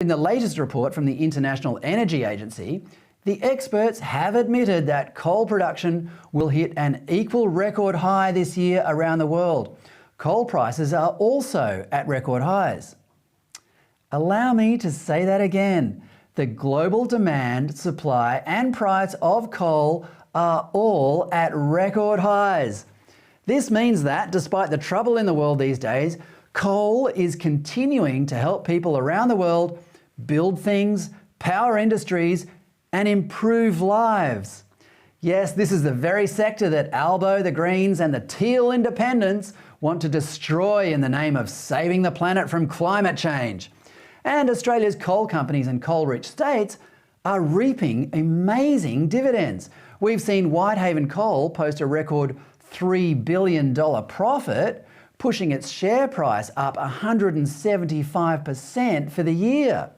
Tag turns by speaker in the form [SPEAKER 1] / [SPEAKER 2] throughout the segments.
[SPEAKER 1] In the latest report from the International Energy Agency, the experts have admitted that coal production will hit an equal record high this year around the world. Coal prices are also at record highs. Allow me to say that again. The global demand, supply and price of coal are all at record highs. This means that, despite the trouble in the world these days, coal is continuing to help people around the world build things, power industries and improve lives. Yes, this is the very sector that Albo, the Greens and the Teal Independents want to destroy in the name of saving the planet from climate change. And Australia's coal companies and coal-rich states are reaping amazing dividends. We've seen Whitehaven Coal post a record $3 billion profit, pushing its share price up 175% for the year.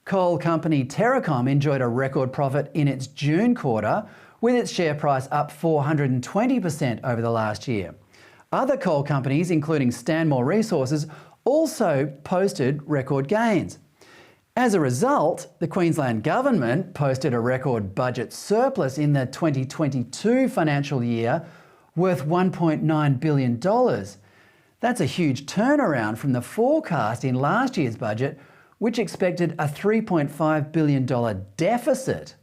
[SPEAKER 1] Coal company Terracom enjoyed a record profit in its June quarter, with its share price up 420% over the last year. Other coal companies, including Stanmore Resources, also posted record gains. As a result, the Queensland Government posted a record budget surplus in the 2022 financial year worth $1.9 billion. That's a huge turnaround from the forecast in last year's budget, which expected a $3.5 billion deficit.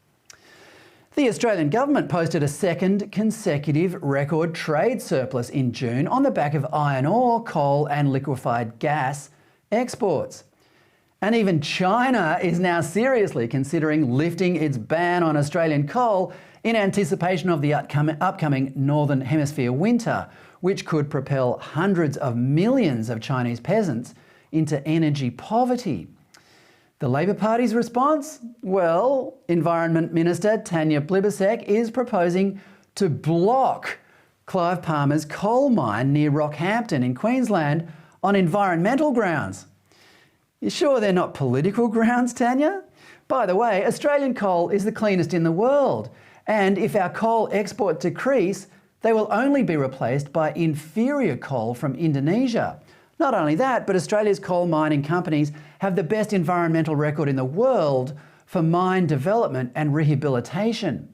[SPEAKER 1] The Australian Government posted a second consecutive record trade surplus in June on the back of iron ore, coal and liquefied gas exports. And even China is now seriously considering lifting its ban on Australian coal in anticipation of the upcoming Northern Hemisphere winter, which could propel hundreds of millions of Chinese peasants into energy poverty. The Labor Party's response? Well, Environment Minister Tanya Plibersek is proposing to block Clive Palmer's coal mine near Rockhampton in Queensland on environmental grounds. You sure they're not political grounds, Tanya? By the way, Australian coal is the cleanest in the world, and if our coal exports decrease, they will only be replaced by inferior coal from Indonesia. Not only that, but Australia's coal mining companies have the best environmental record in the world for mine development and rehabilitation.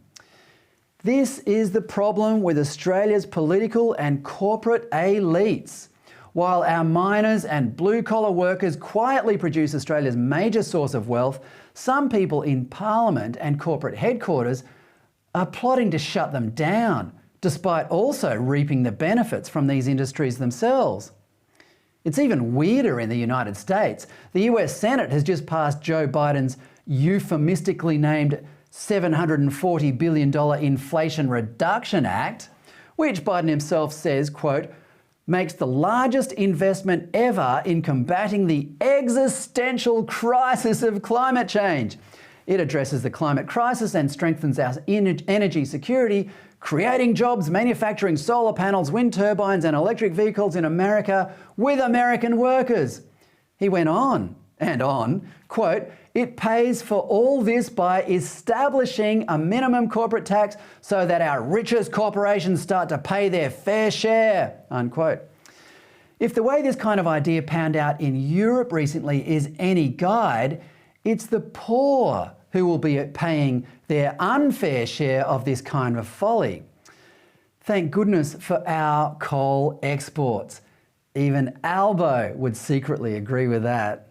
[SPEAKER 1] This is the problem with Australia's political and corporate elites. While our miners and blue-collar workers quietly produce Australia's major source of wealth, some people in Parliament and corporate headquarters are plotting to shut them down, despite also reaping the benefits from these industries themselves. It's even weirder in the United States. The US Senate has just passed Joe Biden's euphemistically named $740 billion Inflation Reduction Act, which Biden himself says, quote, makes the largest investment ever in combating the existential crisis of climate change. It addresses the climate crisis and strengthens our energy security, creating jobs manufacturing solar panels, wind turbines and electric vehicles in America with American workers. He went on and on, quote, it pays for all this by establishing a minimum corporate tax so that our richest corporations start to pay their fair share, unquote. If the way this kind of idea panned out in Europe recently is any guide, it's the poor who will be paying their unfair share of this kind of folly. Thank goodness for our coal exports. Even Albo would secretly agree with that.